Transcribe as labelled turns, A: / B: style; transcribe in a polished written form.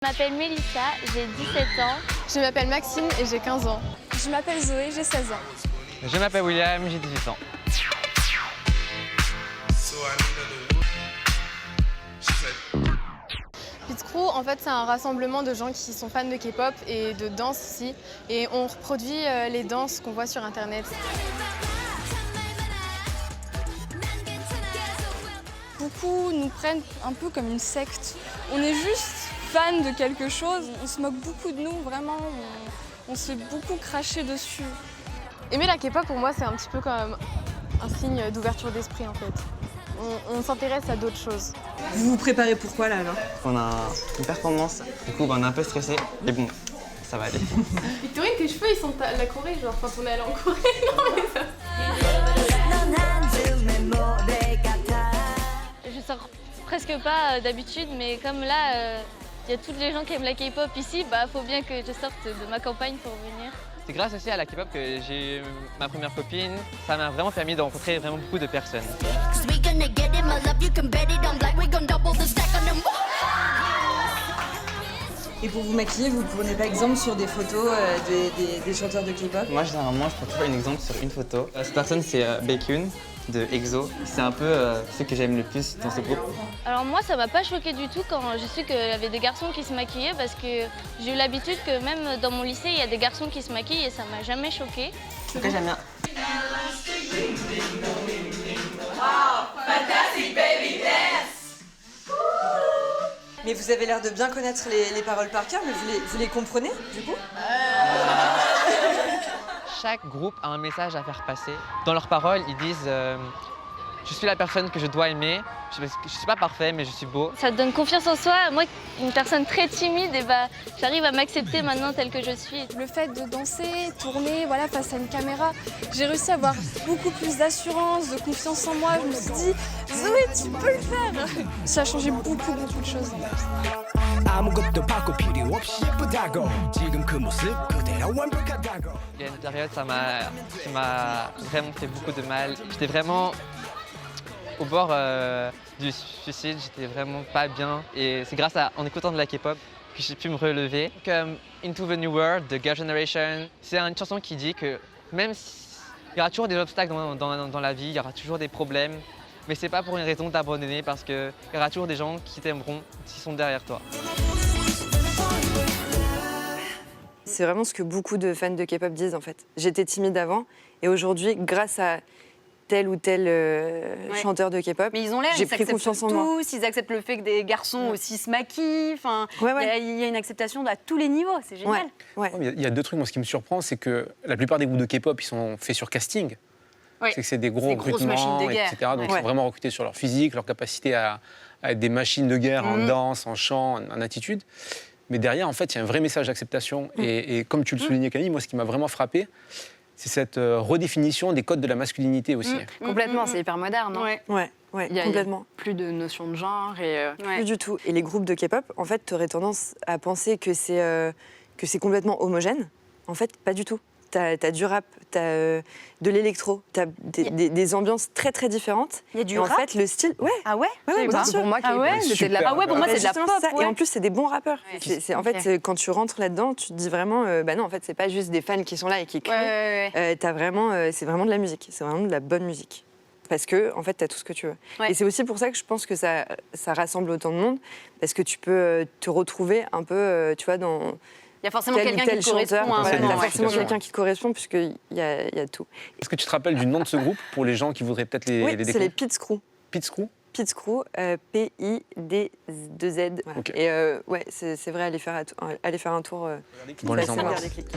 A: Je m'appelle Mélissa, j'ai 17 ans.
B: Je m'appelle Maxime et j'ai 15 ans.
C: Je m'appelle Zoé, j'ai 16 ans.
D: Je m'appelle William, j'ai 18 ans.
B: Pit Crew, en fait, c'est un rassemblement de gens qui sont fans de K-pop et de danse aussi. Et on reproduit les danses qu'on voit sur Internet.
C: Beaucoup nous prennent un peu comme une secte. On est juste fans de quelque chose. On se moque beaucoup de nous, vraiment. On se fait beaucoup cracher dessus.
B: Aimer la K-pop, pour moi, c'est un petit peu comme un signe d'ouverture d'esprit, en fait. On s'intéresse à d'autres choses.
E: Vous vous préparez pour quoi, là, alors?
D: On a une performance, du coup on est un peu stressé, mais bon, ça va aller.
B: Victorine, tes cheveux, ils sont à la Corée, genre quand on est allé en Corée. Non, mais ça...
A: Je sors presque pas d'habitude, mais comme là, il y a tous les gens qui aiment la K-pop ici, bah faut bien que je sorte de ma campagne pour venir.
D: C'est grâce aussi à la K-pop que j'ai eu ma première copine. Ça m'a vraiment permis de rencontrer vraiment beaucoup de personnes.
E: Et pour vous maquiller, vous prenez pas exemple sur des photos des chanteurs de K-pop?
D: Moi, généralement, je prends toujours un exemple sur une photo. Cette personne, c'est Baekhyun de EXO. C'est un peu ce que j'aime le plus dans ce groupe.
A: Alors moi, ça m'a pas choqué du tout quand j'ai su qu'il y avait des garçons qui se maquillaient parce que j'ai eu l'habitude que même dans mon lycée, il y a des garçons qui se maquillent et ça m'a jamais choqué.
D: En tout cas, j'aime bien.
E: Mais vous avez l'air de bien connaître les paroles par cœur, mais vous les comprenez, du coup?
D: Chaque groupe a un message à faire passer. Dans leurs paroles, ils disent je suis la personne que je dois aimer. Je suis pas parfait, mais je suis beau.
A: Ça te donne confiance en soi. Moi, une personne très timide, et bah, j'arrive à m'accepter maintenant telle que je suis.
C: Le fait de danser, tourner voilà, face à une caméra, j'ai réussi à avoir beaucoup plus d'assurance, de confiance en moi. Je me suis dit, Zoé, tu peux le faire. Ça a changé beaucoup de choses.
D: Il y a une période, ça m'a vraiment fait beaucoup de mal. J'étais vraiment au bord du suicide, j'étais vraiment pas bien. Et c'est en écoutant de la K-pop que j'ai pu me relever. Comme Into the New World de Girl Generation, c'est une chanson qui dit que même s'il y aura toujours des obstacles dans la vie, il y aura toujours des problèmes, mais c'est pas pour une raison d'abandonner parce qu'il y aura toujours des gens qui t'aimeront, qui sont derrière toi.
E: C'est vraiment ce que beaucoup de fans de K-pop disent, en fait. J'étais timide avant, et aujourd'hui, grâce à tel ou tel chanteur de K-pop,
F: mais ils ont l'air,
E: j'ai
F: ils
E: pris confiance en moi.
F: tous, ils acceptent le fait que des garçons aussi se maquillent. Enfin, il y a une acceptation à tous les niveaux, c'est génial.
E: Ouais.
G: Il y a deux trucs, moi, ce qui me surprend, c'est que la plupart des groupes de K-pop, ils sont faits sur casting.
F: Ouais.
G: C'est que c'est des gros
F: grosses
G: recrutements,
F: machines de guerre.
G: etc. Donc, ils sont vraiment recrutés sur leur physique, leur capacité à être des machines de guerre en danse, en chant, en attitude. Mais derrière, en fait, il y a un vrai message d'acceptation. Et comme tu le soulignais, Camille, moi, ce qui m'a vraiment frappé, c'est cette redéfinition des codes de la masculinité aussi.
F: Complètement, c'est hyper moderne. Hein.
E: Ouais, complètement.
F: Y a plus de notion de genre.
E: Plus du tout. Et les groupes de K-pop, en fait, tu aurais tendance à penser que c'est complètement homogène. En fait, pas du tout. T'as du rap, t'as de l'électro, t'as des ambiances très très différentes.
F: Il y a du
E: et
F: rap.
E: En fait, le style,
F: Ah ouais,
E: bien sûr.
F: Pour moi,
G: c'était de la.
F: Ah ouais, pour moi, c'est de la
E: Justement,
F: pop.
E: ça. Et en plus, c'est des bons rappeurs.
F: Ouais.
E: En fait, quand tu rentres là-dedans, tu te dis vraiment, bah non, en fait, c'est pas juste des fans qui sont là et qui crient. T'as vraiment, c'est vraiment de la musique. C'est vraiment de la bonne musique. Parce que, en fait, t'as tout ce que tu veux.
F: Ouais.
E: Et c'est aussi pour ça que je pense que ça rassemble autant de monde, parce que tu peux te retrouver un peu, tu vois, dans
F: Il y a forcément
E: tel ou
F: quelqu'un
E: tel
F: qui te correspond.
E: chanteur.
F: Hein,
E: Voilà,
G: c'est
E: t'as
G: une
E: forcément
G: identification,
E: quelqu'un qui te correspond, puisqu'il y a tout.
G: Est-ce que tu te rappelles du nom de ce groupe pour les gens qui voudraient peut-être les
E: Oui,
G: découvrir?
E: c'est les Pit Crew.
G: Pit Crew.
E: Pit Crew, P-I-D-2-Z. Voilà.
G: Ok.
E: Et ouais, c'est vrai, aller faire un tour.
G: Bon, les
E: c'est assez
G: embrasse.
E: bien, des clics.